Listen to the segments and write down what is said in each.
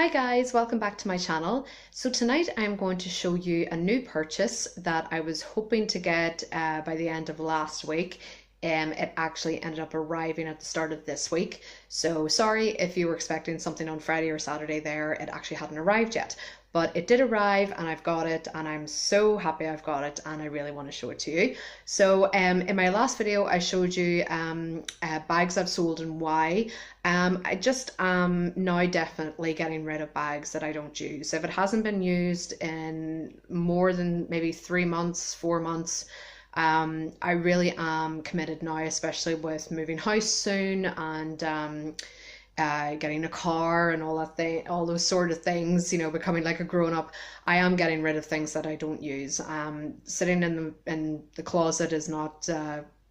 Hi guys, welcome back to my channel. So tonight I'm going to show you a new purchase that I was hoping to get by the end of last week. It actually ended up arriving at the start of this week. So sorry if you were expecting something on Friday or Saturday there, it actually hadn't arrived yet. But it did arrive and I've got it and I'm so happy I've got it and I really want to show it to you. So in my last video I showed you bags I've sold and why. I just am now definitely getting rid of bags that I don't use. If it hasn't been used in more than maybe 3 months, 4 months, I really am committed now, especially with moving house soon and getting a car and all that thing, all those sort of things, you know, becoming like a grown up. I am getting rid of things that I don't use. Sitting in the closet is not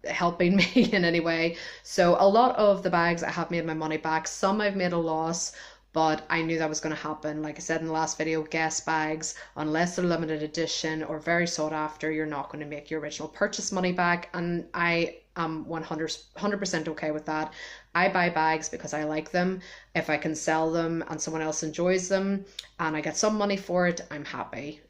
helping me in any way. So a lot of the bags I have made my money back. Some I've made a loss, but I knew that was going to happen. Like I said in the last video, guest bags, unless they're limited edition or very sought after, you're not going to make your original purchase money back. And I am 100% okay with that. I buy bags because I like them. If I can sell them and someone else enjoys them and I get some money for it, I'm happy.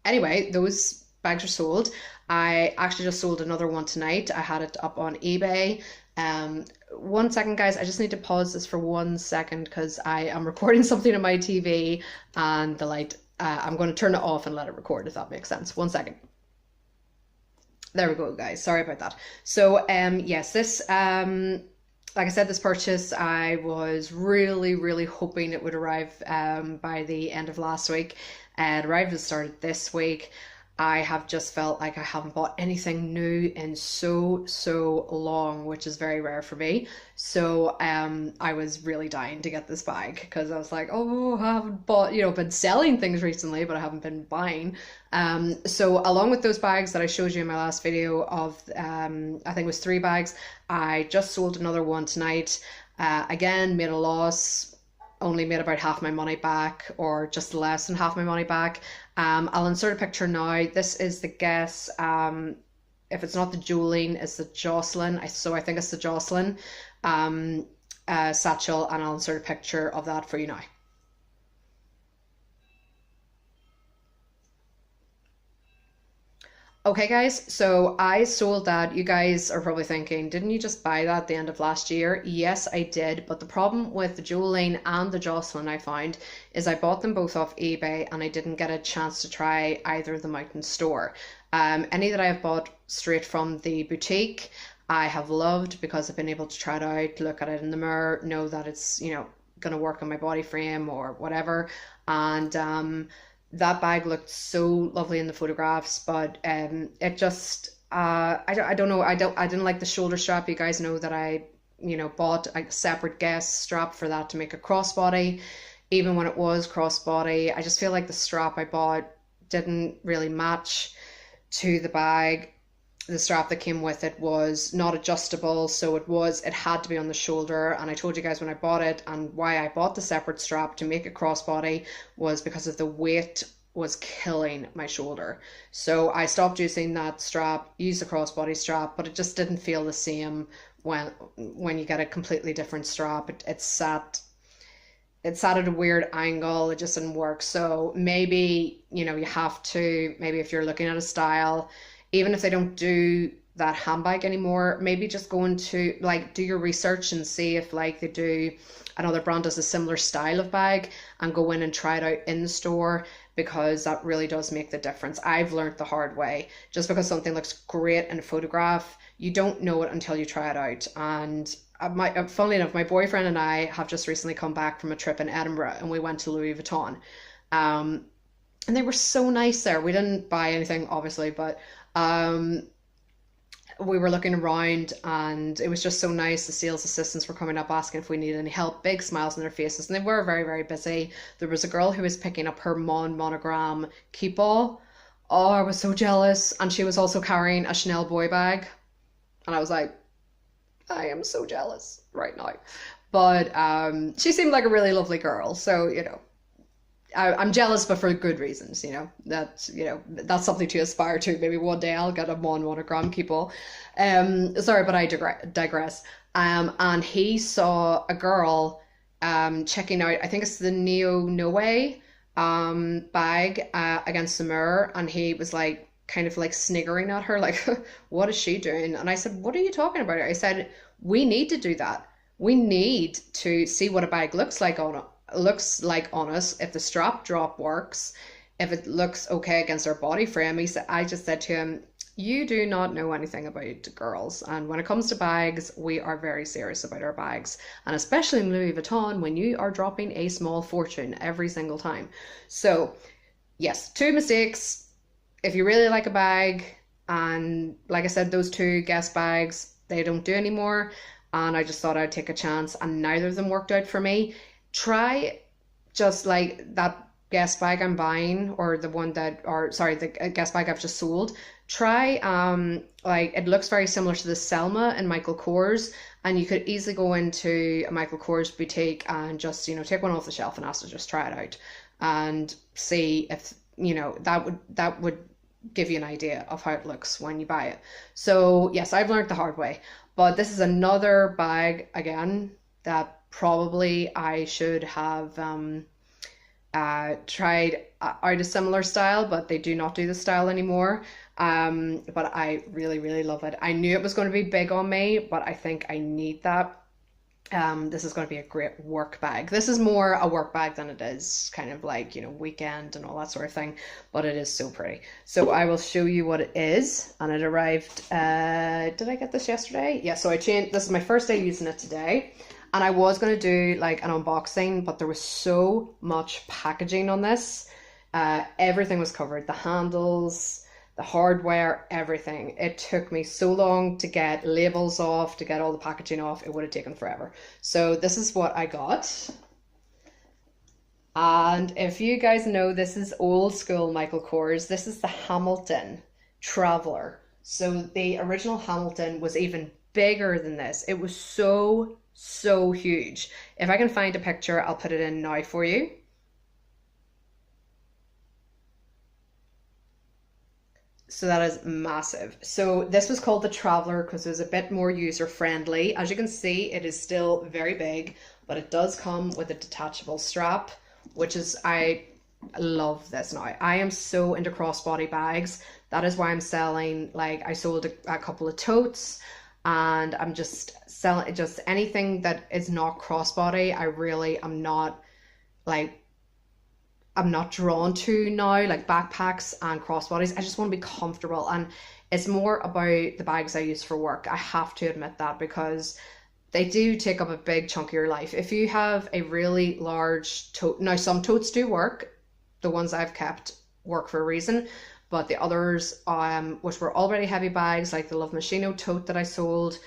Anyway, those bags are sold. I actually just sold another one tonight. I had it up on eBay. 1 second, guys, I just need to pause this for 1 second because I am recording something on my TV and the light, I'm going to turn it off and let it record, if that makes sense. 1 second. There we go, guys. Sorry about that. So, yes, this, like I said, this purchase, I was really hoping it would arrive by the end of last week. It arrived at the start of this week. I have just felt like I haven't bought anything new in so long, which is very rare for me. So I was really dying to get this bag because I was like, oh, I haven't bought, you know, been selling things recently, but I haven't been buying. So along with those bags that I showed you in my last video of, I think it was 3 bags, I just sold another one tonight. Again, made a loss. Only made about half my money back, or just less than half my money back. I'll insert a picture now. This is the Guess. If it's not the Jolene, it's the Jocelyn. So I think it's the Jocelyn satchel, and I'll insert a picture of that for you now. Okay guys, so I sold that. You guys are probably thinking, didn't you just buy that at the end of last year? Yes, I did, but the problem with the Jolene and the Jocelyn I found is I bought them both off eBay and I didn't get a chance to try either of them out in store. Any that I have bought straight from the boutique, I have loved because I've been able to try it out, look at it in the mirror, know that it's, you know, gonna work on my body frame or whatever. And that bag looked so lovely in the photographs, but it just I don't know, I didn't like the shoulder strap. You guys know that I, you know, bought a separate guest strap for that to make a crossbody. Even when it was crossbody, I just feel like the strap I bought didn't really match to the bag. The strap that came with it was not adjustable, so it had to be on the shoulder. And I told you guys when I bought it, and why I bought the separate strap to make it crossbody was because of the weight was killing my shoulder. So I stopped using that strap, used the crossbody strap, but it just didn't feel the same when you get a completely different strap. It sat at a weird angle. It just didn't work. So maybe, you know, you have to, maybe if you're looking at a style, even if they don't do that handbag anymore, maybe just go into, like, do your research and see if, like, they do, another brand does a similar style of bag, and go in and try it out in the store, because that really does make the difference. I've learned the hard way. Just because something looks great in a photograph, you don't know it until you try it out. And funnily enough, my boyfriend and I have just recently come back from a trip in Edinburgh, and we went to Louis Vuitton. And they were so nice there. We didn't buy anything, obviously, but we were looking around and it was just so nice. The sales assistants were coming up asking if we needed any help, big smiles on their faces, and they were very busy. There was a girl who was picking up her Monogram keep all. Oh, I was so jealous. And she was also carrying a Chanel boy bag. And I was like, I am so jealous right now. But she seemed like a really lovely girl. So, you know, I'm jealous, but for good reasons, you know, that's something to aspire to. Maybe one day I'll get a Monogram keeple. Sorry, but I digress. And he saw a girl checking out, I think it's the Neo No Way bag against the mirror, and he was like kind of like sniggering at her, like, what is she doing? And I said, what are you talking about? I said, we need to do that. We need to see what a bag looks like on us, if the strap drop works, if it looks okay against our body frame. I just said to him, you do not know anything about girls. And when it comes to bags, we are very serious about our bags. And especially in Louis Vuitton, when you are dropping a small fortune every single time. So, yes, two mistakes. If you really like a bag, and like I said, those two guest bags, they don't do anymore. And I just thought I'd take a chance, and neither of them worked out for me. Try just like that guest bag I'm buying, or the one that, or sorry, the guest bag I've just sold. Try like, it looks very similar to the Selma in Michael Kors, and you could easily go into a Michael Kors boutique and just, take one off the shelf and ask to just try it out and see if, that would give you an idea of how it looks when you buy it. So yes, I've learned the hard way, but this is another bag again that probably I should have tried out a similar style, but they do not do the style anymore. But I really, really love it. I knew it was going to be big on me, but I think I need that. This is going to be a great work bag. This is more a work bag than it is kind of like, weekend and all that sort of thing, but it is so pretty. So I will show you what it is. And it arrived, did I get this yesterday? Yeah, so this is my first day using it today. And I was going to do like an unboxing, but there was so much packaging on this. Everything was covered, the handles, the hardware, everything. It took me so long to get labels off, to get all the packaging off. It would have taken forever. So this is what I got. And if you guys know, this is old school Michael Kors. This is the Hamilton Traveler. So the original Hamilton was even bigger than this. It was so huge. If I can find a picture, I'll put it in now for you. So that is massive. So this was called the Traveler because it was a bit more user friendly. As you can see, it is still very big, but it does come with a detachable strap, which is, I love this now. I am so into crossbody bags. That is why I'm selling, like I sold a couple of totes, and I'm just selling just anything that is not crossbody. I really am not like, I'm not drawn to now, like backpacks and crossbodies. I just want to be comfortable, and it's more about the bags I use for work. I have to admit that, because they do take up a big chunk of your life. If you have a really large tote, now some totes do work. The ones I've kept work for a reason, but the others, which were already heavy bags, like the Love Machino tote that I sold,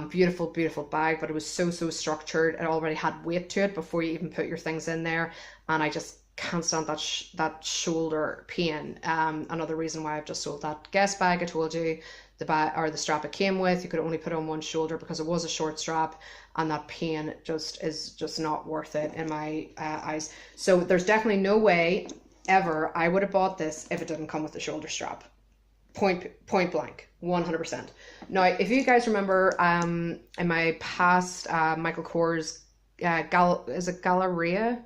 beautiful, beautiful bag, but it was so structured. It already had weight to it before you even put your things in there, and I just can't stand that shoulder pain. Another reason why I've just sold that guest bag. I told you the bag, or the strap it came with, you could only put on one shoulder because it was a short strap, and that pain is just not worth it in my eyes. So there's definitely no way ever I would have bought this if it didn't come with the shoulder strap. Point blank, 100%. Now, if you guys remember, in my past Michael Kors is it Galleria?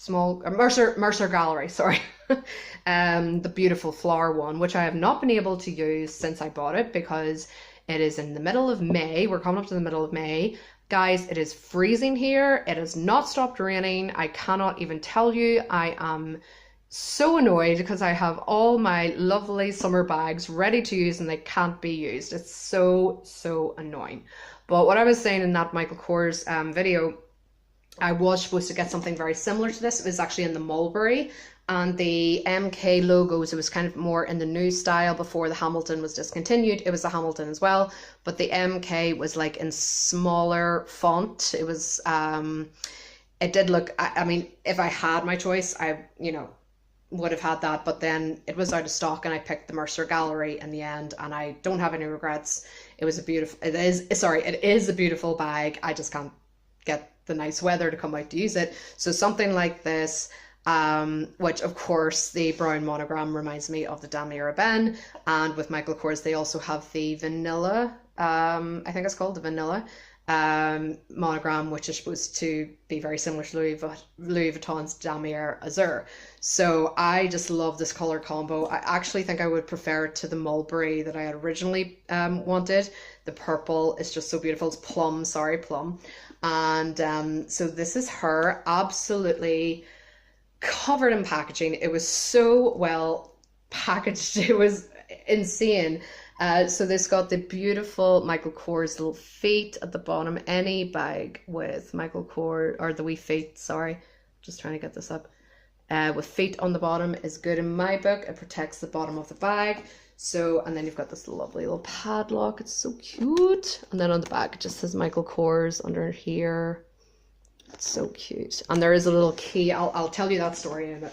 Mercer Gallery, sorry. The beautiful flower one, which I have not been able to use since I bought it, because it is in the middle of May. We're coming up to the middle of May. Guys, it is freezing here. It has not stopped raining. I cannot even tell you. I am so annoyed because I have all my lovely summer bags ready to use and they can't be used. It's so annoying. But what I was saying in that Michael Kors video, I was supposed to get something very similar to this. It was actually in the mulberry, and the MK logos, it was kind of more in the new style before the Hamilton was discontinued. It was the Hamilton as well, but the MK was like in smaller font. It was, it did look, I mean, if I had my choice, I, would have had that, but then it was out of stock and I picked the Mercer Gallery in the end, and I don't have any regrets. It is a beautiful bag. I just can't get the nice weather to come out to use it. So something like this, which of course the brown monogram reminds me of the Damier Ebene, and with Michael Kors they also have the vanilla, I think it's called the vanilla, monogram, which is supposed to be very similar to Louis Vuitton's Damier Azur. So I just love this color combo. I actually think I would prefer it to the mulberry that I had originally wanted. The purple is just so beautiful. It's plum, sorry, plum. And so this is her, absolutely covered in packaging. It was so well packaged. It was insane. So this got the beautiful Michael Kors little feet at the bottom. Any bag with Michael Kors, or the wee feet, sorry, just trying to get this up, with feet on the bottom is good in my book. It protects the bottom of the bag. So, and then you've got this lovely little padlock. It's so cute. And then on the back, it just says Michael Kors under here. It's so cute. And there is a little key. I'll tell you that story in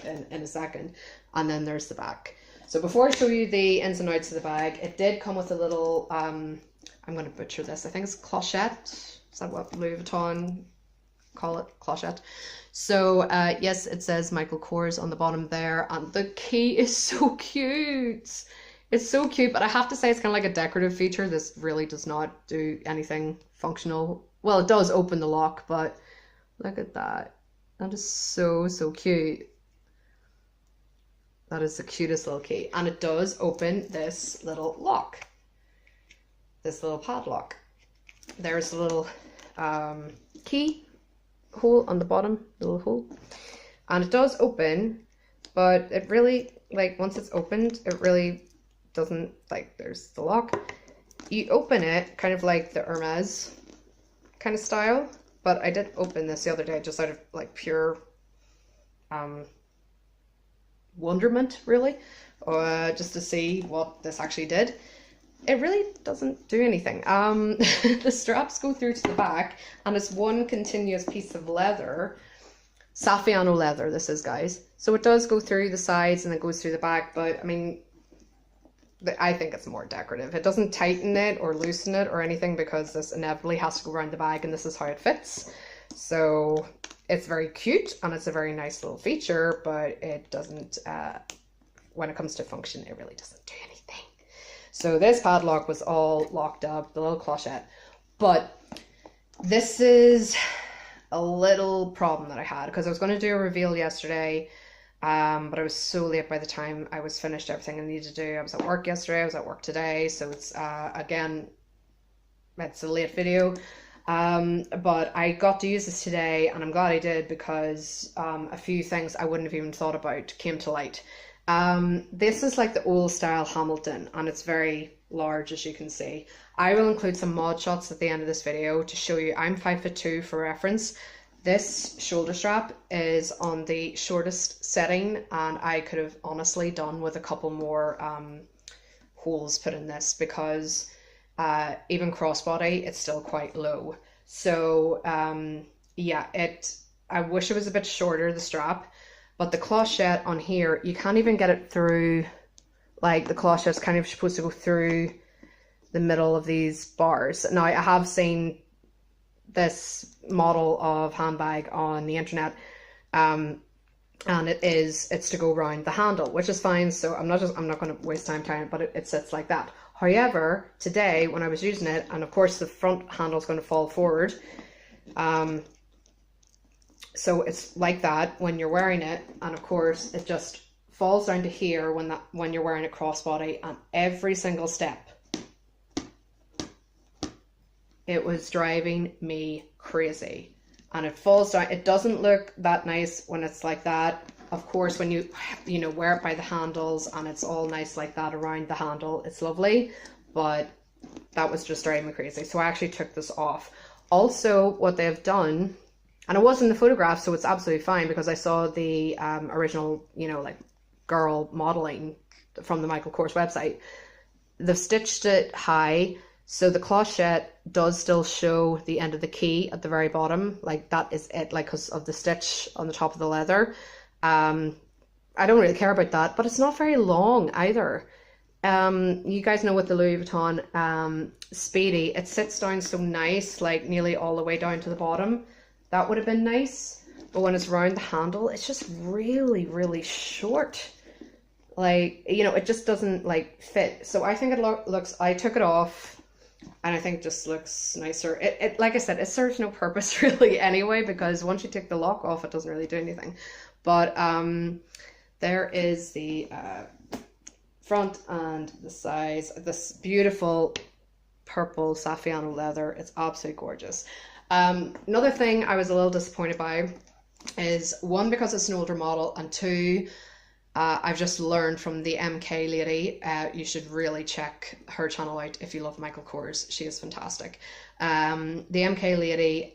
a second. And then there's the back. So before I show you the ins and outs of the bag, it did come with a little, I'm going to butcher this, I think it's clochette. Is that what Louis Vuitton call it? Clochette. So yes, it says Michael Kors on the bottom there. And the key is so cute. It's so cute, but I have to say it's kind of like a decorative feature. This really does not do anything functional. Well, it does open the lock, but look at that. That is so, so cute. That is the cutest little key. And it does open this little lock. This little padlock. There's a little key hole on the bottom, little hole. And it does open, but it really, like, once it's opened, it really doesn't, like, there's the lock. You open it kind of like the Hermes kind of style. But I did open this the other day just out of, like, pure wonderment, really, just to see what this actually did. It really doesn't do anything. The straps go through to the back, and it's one continuous piece of leather, Saffiano leather this is, guys. So it does go through the sides and it goes through the back, but I mean, I think it's more decorative. It doesn't tighten it or loosen it or anything, because this inevitably has to go around the bag, and this is how it fits. So it's very cute and it's a very nice little feature, but it doesn't, when it comes to function, it really doesn't do anything. So this padlock was all locked up, the little clochette. But this is a little problem that I had, because I was going to do a reveal yesterday, but I was so late by the time I was finished everything I needed to do. I was at work yesterday, I was at work today, so it's, again, it's a late video. But I got to use this today, and I'm glad I did, because a few things I wouldn't have even thought about came to light. This is like the old style Hamilton, and it's very large, as you can see. I will include some mod shots at the end of this video to show you. I'm 5'2" for reference. This shoulder strap is on the shortest setting, and I could have honestly done with a couple more holes put in this, because even crossbody, it's still quite low. So yeah, I wish it was a bit shorter, the strap, but the clochette on here, you can't even get it through, like the clochette's kind of supposed to go through the middle of these bars. Now, I have seen this model of handbag on the internet, and it's to go around the handle, which is fine. So I'm not going to waste time telling it, but it sits like that. However, today when I was using it, and of course the front handle is going to fall forward, so it's like that when you're wearing it, and of course it just falls down to here when you're wearing a crossbody, and every single step, it was driving me crazy. And it falls down. It doesn't look that nice when it's like that. Of course, when you wear it by the handles and it's all nice like that around the handle, it's lovely. But that was just driving me crazy. So I actually took this off. Also, what they've done, and it was in the photograph, so it's absolutely fine, because I saw the original, like girl modeling from the Michael Kors website. They've stitched it high, so the clochette does still show the end of the key at the very bottom. Like, that is it, like, because of the stitch on the top of the leather. I don't really care about that, but it's not very long either. You guys know with the Louis Vuitton Speedy, it sits down so nice, like nearly all the way down to the bottom. That would have been nice, but when it's around the handle, it's just really, really short. Like, it just doesn't like fit. So I think it looks, I took it off. And I think it just looks nicer. Like I said, it serves no purpose really anyway, because once you take the lock off, it doesn't really do anything. But there is the front and the sides. This beautiful purple Saffiano leather. It's absolutely gorgeous. Another thing I was a little disappointed by is, one, because it's an older model, and two, I've just learned from the MK lady, you should really check her channel out if you love Michael Kors. She is fantastic. The MK lady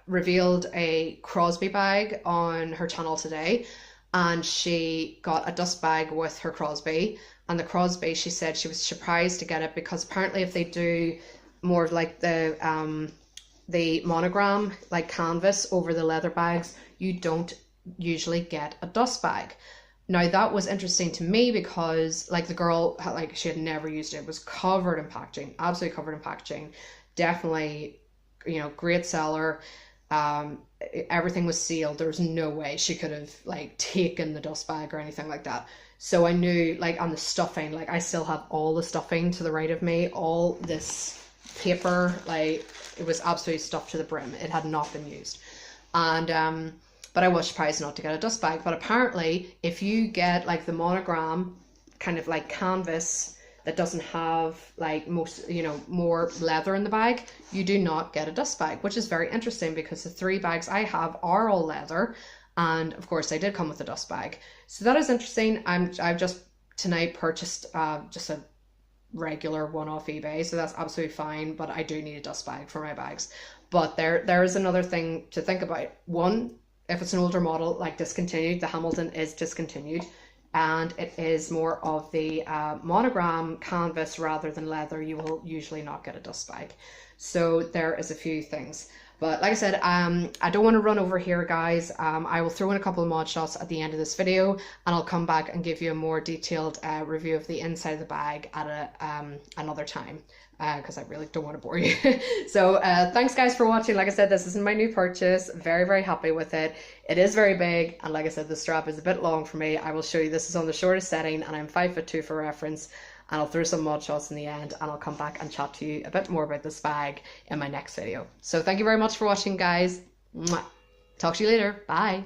revealed a Crosby bag on her channel today, and she got a dust bag with her Crosby. And the Crosby, she said she was surprised to get it, because apparently if they do more of like the monogram, like canvas over the leather bags, you don't usually get a dust bag. Now that was interesting to me, because like the girl, like she had never used it. It was covered in packaging, absolutely covered in packaging. Definitely, you know, great seller. Everything was sealed. There was no way she could have like taken the dust bag or anything like that. So I knew, like, on the stuffing, like I still have all the stuffing to the right of me, all this paper, like it was absolutely stuffed to the brim. It had not been used. And but I was surprised not to get a dust bag. But apparently if you get like the monogram kind of like canvas that doesn't have like most, you know, more leather in the bag, you do not get a dust bag, which is very interesting, because the 3 bags I have are all leather, and of course they did come with a dust bag. So that is interesting. I've just tonight purchased just a regular one off eBay, so that's absolutely fine, but I do need a dust bag for my bags. But there is another thing to think about. One, if it's an older model, like discontinued, the Hamilton is discontinued, and it is more of the monogram canvas rather than leather, you will usually not get a dust bag. So there is a few things. But like I said, I don't want to run over here, guys. I will throw in a couple of mod shots at the end of this video, and I'll come back and give you a more detailed review of the inside of the bag at another time, because I really don't want to bore you. So thanks guys for watching. Like I said, this is my new purchase. Very, very happy with it. It is very big, and like I said, the strap is a bit long for me. I will show you, this is on the shortest setting, and I'm 5'2" for reference. And I'll throw some mod shots in the end, and I'll come back and chat to you a bit more about this bag in my next video. So thank you very much for watching, guys. Mwah. Talk to you later. Bye.